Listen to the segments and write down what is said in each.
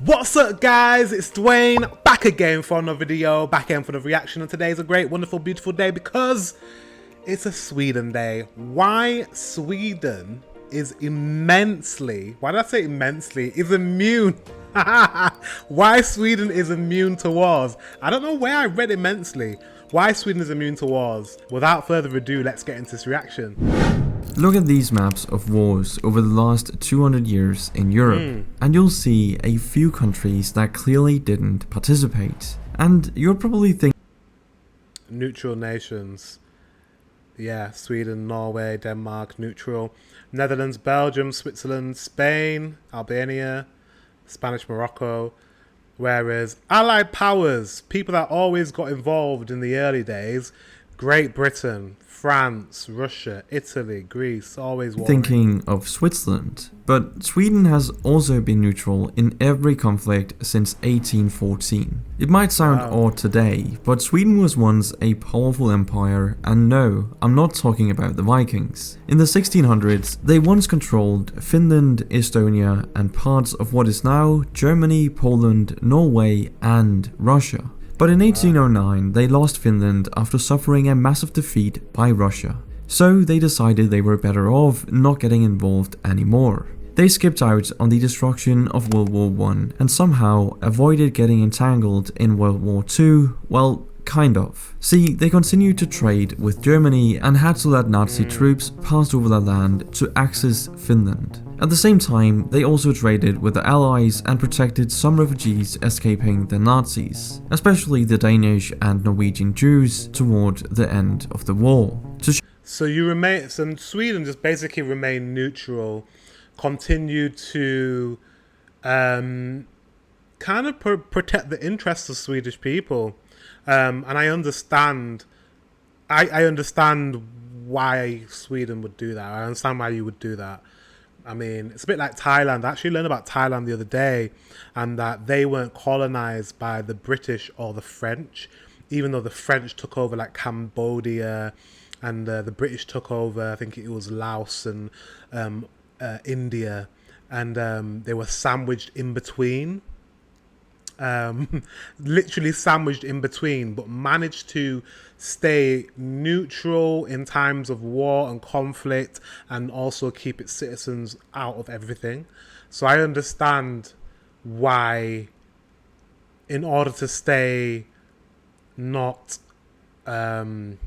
What's up guys, it's Dwayne, back again for another video, back again for the reaction, and today is a great, wonderful, beautiful day because it's a Sweden day. Why Sweden is immensely, why did I say immensely, is immune. Why Sweden is immune to wars. I don't know where I read immensely. Why Sweden is immune to wars. Without further ado, let's get into this reaction. Look at these maps of wars over the last 200 years in Europe, and you'll see a few countries that clearly didn't participate. And you're probably thinking, neutral nations. Yeah, Sweden, Norway, Denmark, neutral. Netherlands, Belgium, Switzerland, Spain, Albania, Spanish Morocco. Whereas Allied powers, people that always got involved in the early days, Great Britain, France, Russia, Italy, Greece, always warring. Thinking of Switzerland. But Sweden has also been neutral in every conflict since 1814. It might sound odd today, but Sweden was once a powerful empire, and no, I'm not talking about the Vikings. In the 1600s, they once controlled Finland, Estonia, and parts of what is now Germany, Poland, Norway, and Russia. But in 1809, they lost Finland after suffering a massive defeat by Russia. So they decided they were better off not getting involved anymore. They skipped out on the destruction of World War I and somehow avoided getting entangled in World War II, well, kind of. See, they continued to trade with Germany and had to let Nazi troops pass over their land to access Finland. At the same time, they also traded with the Allies and protected some refugees escaping the Nazis, especially the Danish and Norwegian Jews toward the end of the war. So Sweden just basically remained neutral, continued to kind of protect the interests of Swedish people. And I understand why Sweden would do that. I understand why you would do that. I mean, it's a bit like Thailand. I actually learned about Thailand the other day, and that they weren't colonized by the British or the French, even though the French took over like Cambodia, and the British took over, I think it was Laos and India, and they were sandwiched in between. Literally sandwiched in between, but managed to stay neutral in times of war and conflict, and also keep its citizens out of everything. So I understand why, in order to stay not, in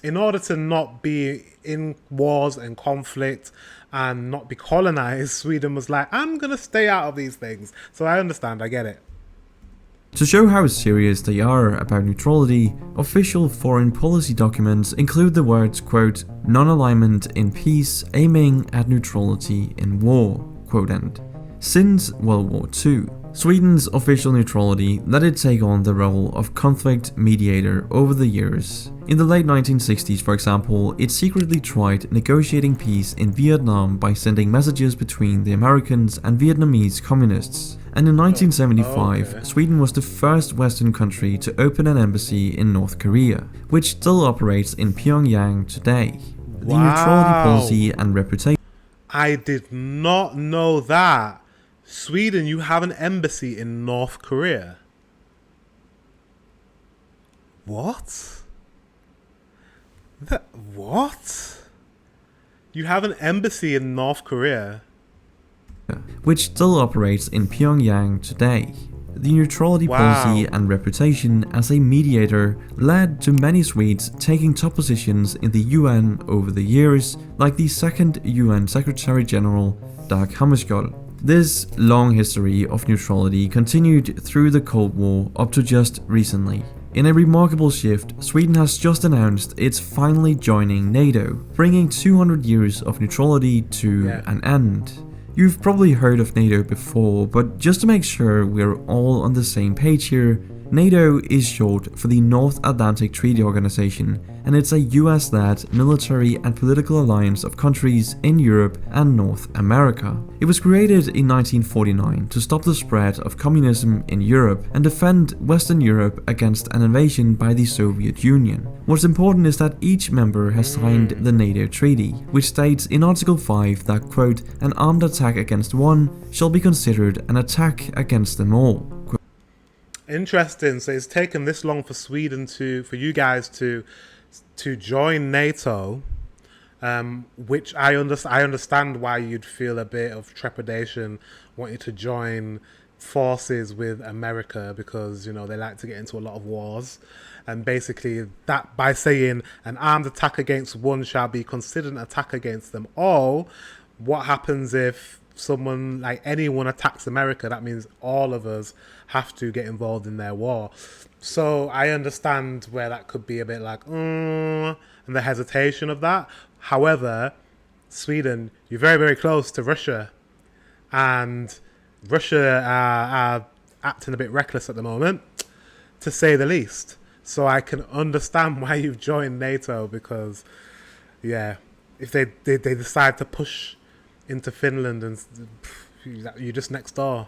order to not be in wars and conflict and not be colonized, Sweden was like, I'm gonna stay out of these things. So I understand, I get it. To show how serious they are about neutrality, official foreign policy documents include the words, quote, non-alignment in peace, aiming at neutrality in war, quote end. Since World War II, Sweden's official neutrality let it take on the role of conflict mediator over the years. In the late 1960s, for example, it secretly tried negotiating peace in Vietnam by sending messages between the Americans and Vietnamese communists. And in 1975, Sweden was the first Western country to open an embassy in North Korea, which still operates in Pyongyang today. The neutrality policy and reputation. I did not know that. Sweden, you have an embassy in North Korea. What? What? You have an embassy in North Korea? Which still operates in Pyongyang today. The neutrality policy and reputation as a mediator led to many Swedes taking top positions in the UN over the years, like the second UN Secretary General Dag Hammarskjöld. This long history of neutrality continued through the Cold War up to just recently. In a remarkable shift, Sweden has just announced it's finally joining NATO, bringing 200 years of neutrality to an end. You've probably heard of NATO before, but just to make sure we're all on the same page here, NATO is short for the North Atlantic Treaty Organization, and it's a US-led military and political alliance of countries in Europe and North America. It was created in 1949 to stop the spread of communism in Europe and defend Western Europe against an invasion by the Soviet Union. What's important is that each member has signed the NATO Treaty, which states in Article 5 that, quote, an armed attack against one shall be considered an attack against them all. Interesting. So it's taken this long for for you guys to join NATO, which I understand why you'd feel a bit of trepidation wanting to join forces with America, because, you know, they like to get into a lot of wars. And basically that by saying an armed attack against one shall be considered an attack against them all, what happens if someone, like anyone, attacks America? That means all of us have to get involved in their war. So I understand where that could be a bit like, and the hesitation of that. However, Sweden, you're very, very close to Russia, and Russia are acting a bit reckless at the moment, to say the least. So I can understand why you've joined NATO, because, yeah, if they decide to push into Finland, and you're just next door.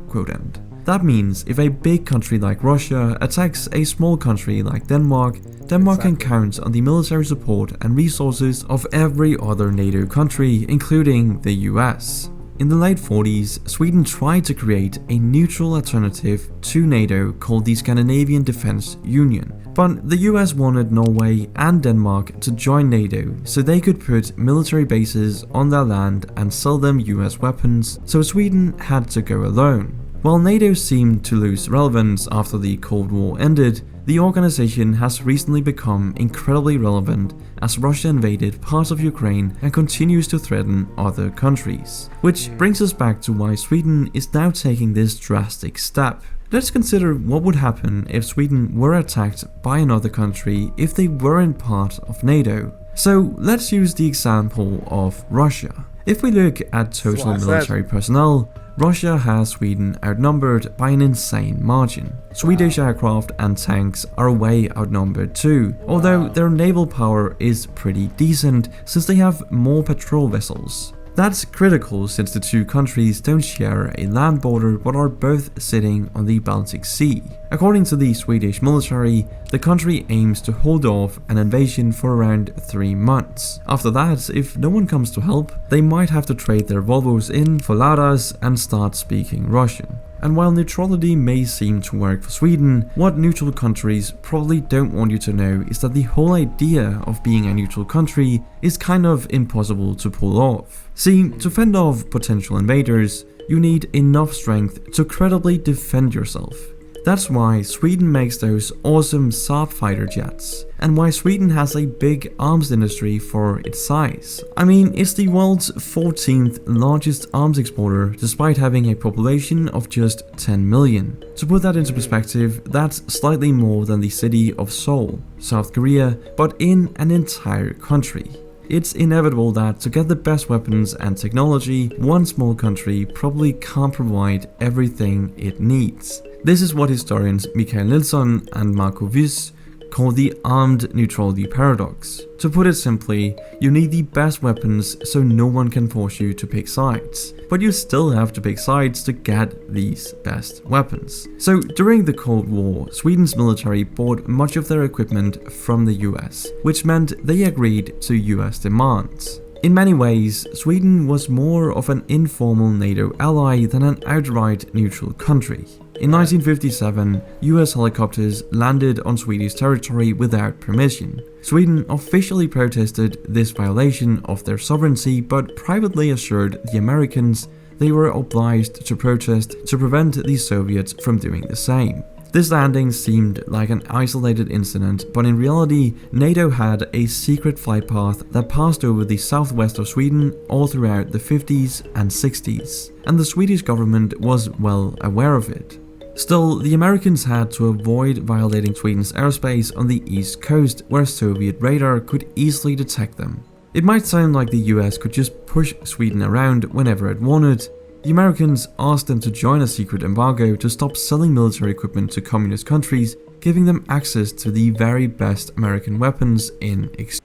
Quote end. That means if a big country like Russia attacks a small country like Denmark, Denmark can count on the military support and resources of every other NATO country, including the US. In the late 40s, Sweden tried to create a neutral alternative to NATO called the Scandinavian Defence Union, but the US wanted Norway and Denmark to join NATO so they could put military bases on their land and sell them US weapons, so Sweden had to go alone. While NATO seemed to lose relevance after the Cold War ended, the organization has recently become incredibly relevant as Russia invaded parts of Ukraine and continues to threaten other countries. Which brings us back to why Sweden is now taking this drastic step. Let's consider what would happen if Sweden were attacked by another country if they weren't part of NATO. So let's use the example of Russia. If we look at total military personnel, Russia has Sweden outnumbered by an insane margin. Swedish aircraft and tanks are way outnumbered too, although their naval power is pretty decent since they have more patrol vessels. That's critical since the two countries don't share a land border but are both sitting on the Baltic Sea. According to the Swedish military, the country aims to hold off an invasion for around 3 months. After that, if no one comes to help, they might have to trade their Volvos in for Ladas and start speaking Russian. And while neutrality may seem to work for Sweden, what neutral countries probably don't want you to know is that the whole idea of being a neutral country is kind of impossible to pull off. See, to fend off potential invaders, you need enough strength to credibly defend yourself. That's why Sweden makes those awesome Saab fighter jets, and why Sweden has a big arms industry for its size. I mean, it's the world's 14th largest arms exporter despite having a population of just 10 million. To put that into perspective, that's slightly more than the city of Seoul, South Korea, but in an entire country. It's inevitable that to get the best weapons and technology, one small country probably can't provide everything it needs. This is what historians Mikael Nilsson and Marco Wyss call the armed neutrality paradox. To put it simply, you need the best weapons so no one can force you to pick sides, but you still have to pick sides to get these best weapons. So during the Cold War, Sweden's military bought much of their equipment from the US, which meant they agreed to US demands. In many ways, Sweden was more of an informal NATO ally than an outright neutral country. In 1957, US helicopters landed on Swedish territory without permission. Sweden officially protested this violation of their sovereignty, but privately assured the Americans they were obliged to protest to prevent the Soviets from doing the same. This landing seemed like an isolated incident, but in reality, NATO had a secret flight path that passed over the southwest of Sweden all throughout the 50s and 60s, and the Swedish government was well aware of it. Still, the Americans had to avoid violating Sweden's airspace on the east coast, where Soviet radar could easily detect them. It might sound like the US could just push Sweden around whenever it wanted, The Americans asked them to join a secret embargo to stop selling military equipment to communist countries, giving them access to the very best American weapons in exchange.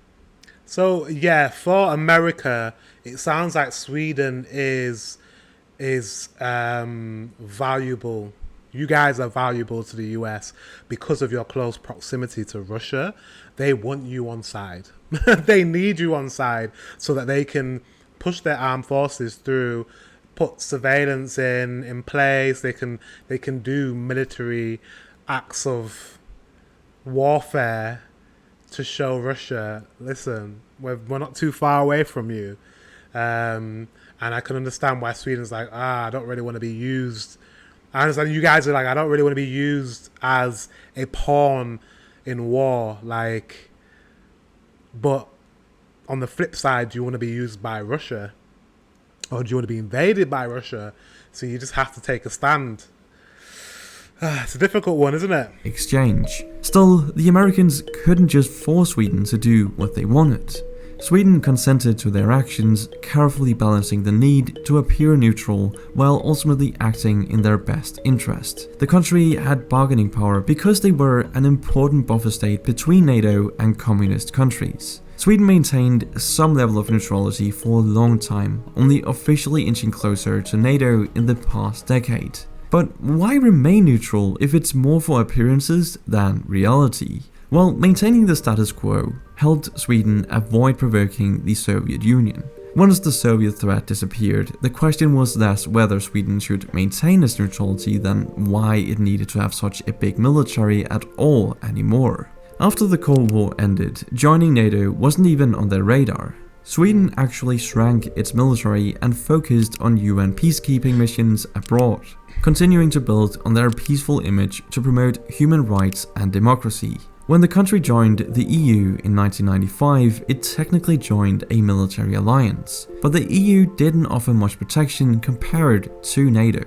So yeah, for America, it sounds like Sweden is valuable. You guys are valuable to the US because of your close proximity to Russia. They want you on side. They need you on side so that they can push their armed forces through, put surveillance in place. They can do military acts of warfare to show Russia, listen, we're not too far away from you. And I can understand why Sweden's like, I don't really want to be used. I understand you guys are like, I don't really want to be used as a pawn in war. Like, but on the flip side, do you want to be used by Russia? Or do you want to be invaded by Russia? So you just have to take a stand. It's a difficult one, isn't it? Exchange. Still, the Americans couldn't just force Sweden to do what they wanted. Sweden consented to their actions, carefully balancing the need to appear neutral while ultimately acting in their best interest. The country had bargaining power because they were an important buffer state between NATO and communist countries. Sweden maintained some level of neutrality for a long time, only officially inching closer to NATO in the past decade. But why remain neutral if it's more for appearances than reality? Well, maintaining the status quo helped Sweden avoid provoking the Soviet Union. Once the Soviet threat disappeared, the question was less whether Sweden should maintain its neutrality than why it needed to have such a big military at all anymore. After the Cold War ended, joining NATO wasn't even on their radar. Sweden actually shrank its military and focused on UN peacekeeping missions abroad, continuing to build on their peaceful image to promote human rights and democracy. When the country joined the EU in 1995, it technically joined a military alliance, but the EU didn't offer much protection compared to NATO.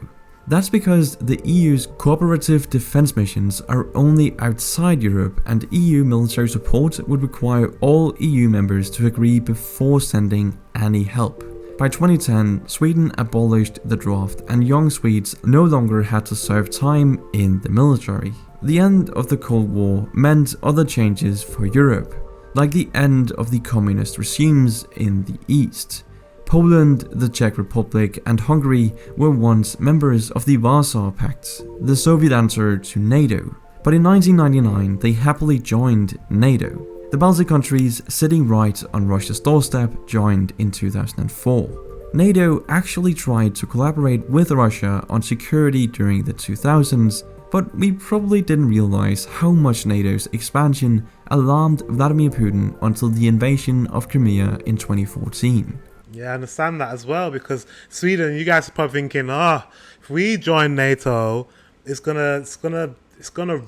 That's because the EU's cooperative defense missions are only outside Europe, and EU military support would require all EU members to agree before sending any help. By 2010, Sweden abolished the draft, and young Swedes no longer had to serve time in the military. The end of the Cold War meant other changes for Europe, like the end of the communist regimes in the East. Poland, the Czech Republic, and Hungary were once members of the Warsaw Pact, the Soviet answer to NATO. But in 1999, they happily joined NATO. The Baltic countries, sitting right on Russia's doorstep, joined in 2004. NATO actually tried to collaborate with Russia on security during the 2000s, but we probably didn't realize how much NATO's expansion alarmed Vladimir Putin until the invasion of Crimea in 2014. Yeah, I understand that as well, because Sweden, you guys are probably thinking, if we join NATO, it's gonna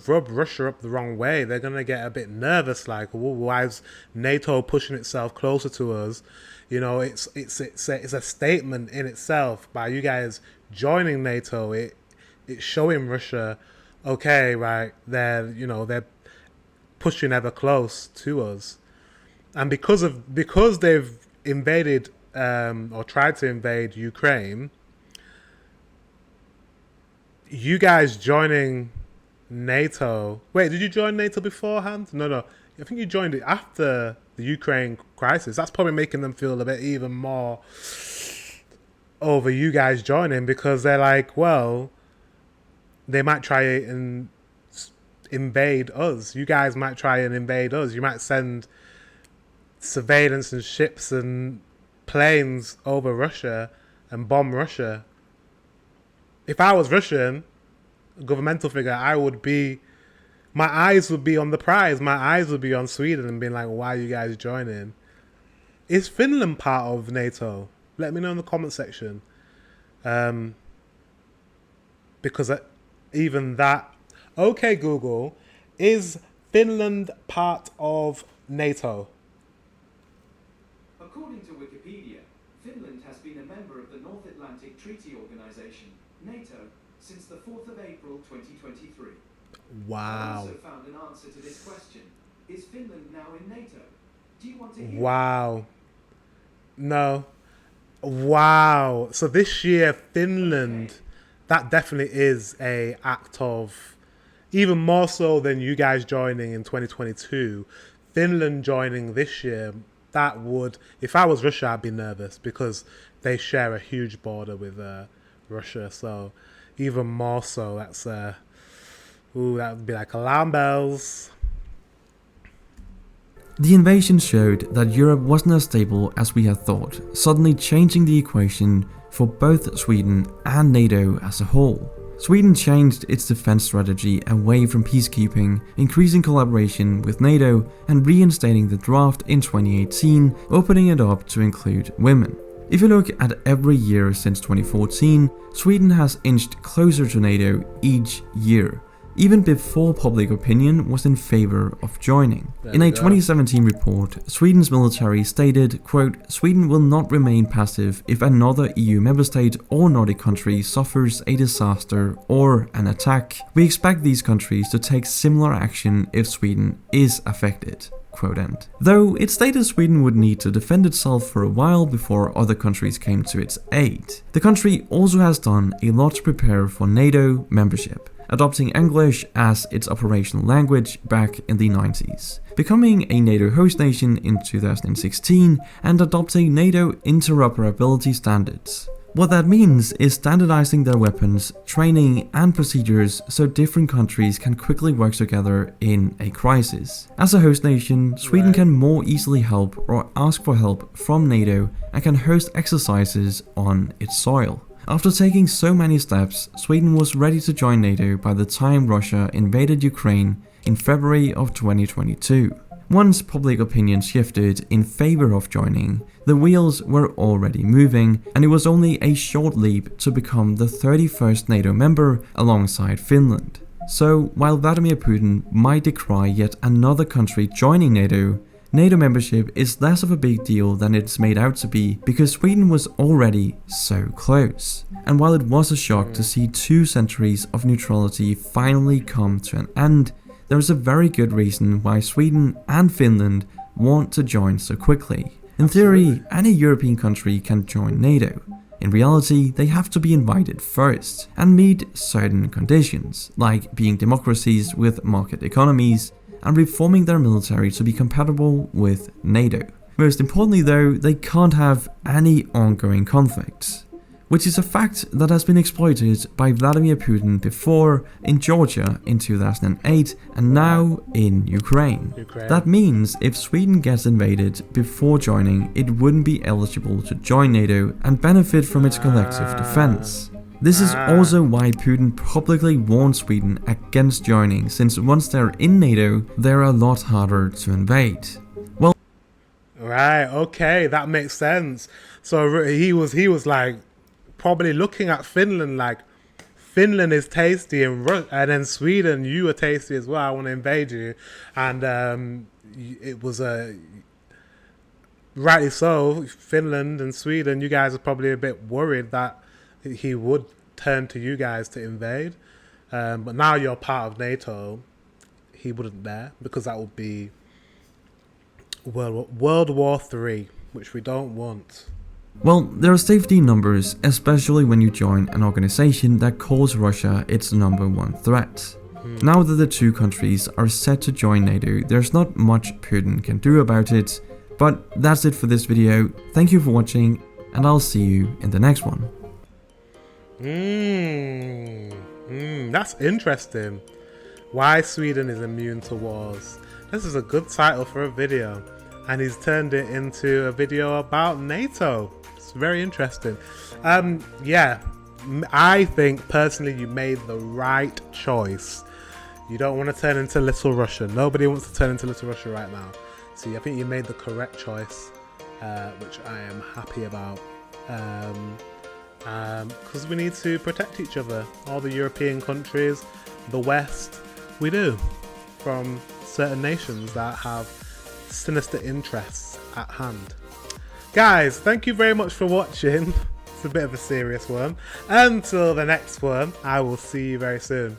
rub Russia up the wrong way. They're gonna get a bit nervous, like, why is NATO pushing itself closer to us? You know, it's a statement in itself by you guys joining NATO. It's showing Russia, okay, right, they're pushing ever close to us, and because they've invaded or tried to invade Ukraine, you guys joining NATO. Wait, did you join NATO beforehand? No. I think you joined it after the Ukraine crisis. That's probably making them feel a bit even more over you guys joining, because they're like, well, they might try and invade us. You guys might try and invade us. You might send surveillance and ships and planes over Russia and bomb Russia. If I was Russian, a governmental figure, my eyes would be on the prize. My eyes would be on Sweden and being like, why are you guys joining? Is Finland part of NATO? Let me know in the comment section. Because even that... Okay, Google, is Finland part of NATO? According to Wikipedia, Finland has been a member of the North Atlantic Treaty Organization, NATO, since the 4th of April 2023. Wow. I also found an answer to this question. Is Finland now in NATO? Do you want to hear? Wow. No. Wow. So this year, Finland, that definitely is a act of, even more so than you guys joining in 2022, Finland joining this year, that would, if I was Russia, I'd be nervous because they share a huge border with Russia. So even more so, that's, that would be like alarm bells. The invasion showed that Europe wasn't as stable as we had thought, suddenly changing the equation for both Sweden and NATO as a whole. Sweden changed its defense strategy away from peacekeeping, increasing collaboration with NATO and reinstating the draft in 2018, opening it up to include women. If you look at every year since 2014, Sweden has inched closer to NATO each year, even before public opinion was in favor of joining. In a 2017 report, Sweden's military stated, quote, "Sweden will not remain passive if another EU member state or Nordic country suffers a disaster or an attack. We expect these countries to take similar action if Sweden is affected." Quote end. Though it stated Sweden would need to defend itself for a while before other countries came to its aid. The country also has done a lot to prepare for NATO membership, adopting English as its operational language back in the 90s, becoming a NATO host nation in 2016, and adopting NATO interoperability standards. What that means is standardizing their weapons, training, and procedures so different countries can quickly work together in a crisis. As a host nation, Sweden can more easily help or ask for help from NATO and can host exercises on its soil. After taking so many steps, Sweden was ready to join NATO by the time Russia invaded Ukraine in February of 2022. Once public opinion shifted in favor of joining, the wheels were already moving, and it was only a short leap to become the 31st NATO member alongside Finland. So, while Vladimir Putin might decry yet another country joining NATO, NATO membership is less of a big deal than it's made out to be because Sweden was already so close. And while it was a shock to see 2 centuries of neutrality finally come to an end, there is a very good reason why Sweden and Finland want to join so quickly. In theory, any European country can join NATO. In reality, they have to be invited first and meet certain conditions, like being democracies with market economies and reforming their military to be compatible with NATO. Most importantly though, they can't have any ongoing conflicts, which is a fact that has been exploited by Vladimir Putin before in Georgia in 2008 and now in Ukraine. That means if Sweden gets invaded before joining, it wouldn't be eligible to join NATO and benefit from its collective defense. This is also why Putin publicly warned Sweden against joining, since once they're in NATO, they're a lot harder to invade. Well, right, okay, that makes sense. So he was like probably looking at Finland like, Finland is tasty, and then Sweden, you are tasty as well, I want to invade you. And it was rightly so, Finland and Sweden, you guys are probably a bit worried that he would turn to you guys to invade. But now you're part of NATO, he wouldn't dare, because that would be World War III, which we don't want. Well, there are safety in numbers, especially when you join an organization that calls Russia its #1 threat. Now that the 2 countries are set to join NATO, there's not much Putin can do about it. But that's it for this video. Thank you for watching, and I'll see you in the next one. That's interesting. Why Sweden is immune to wars. This is a good title for a video, and he's turned it into a video about NATO. It's very interesting. Yeah, I think personally you made the right choice. You don't want to turn into Little Russia. Nobody wants to turn into Little Russia right now. So I think you made the correct choice, which I am happy about. Because we need to protect each other. All the European countries, the West, we do, from certain nations that have sinister interests at hand. Guys, thank you very much for watching. It's a bit of a serious one. Until the next one, I will see you very soon.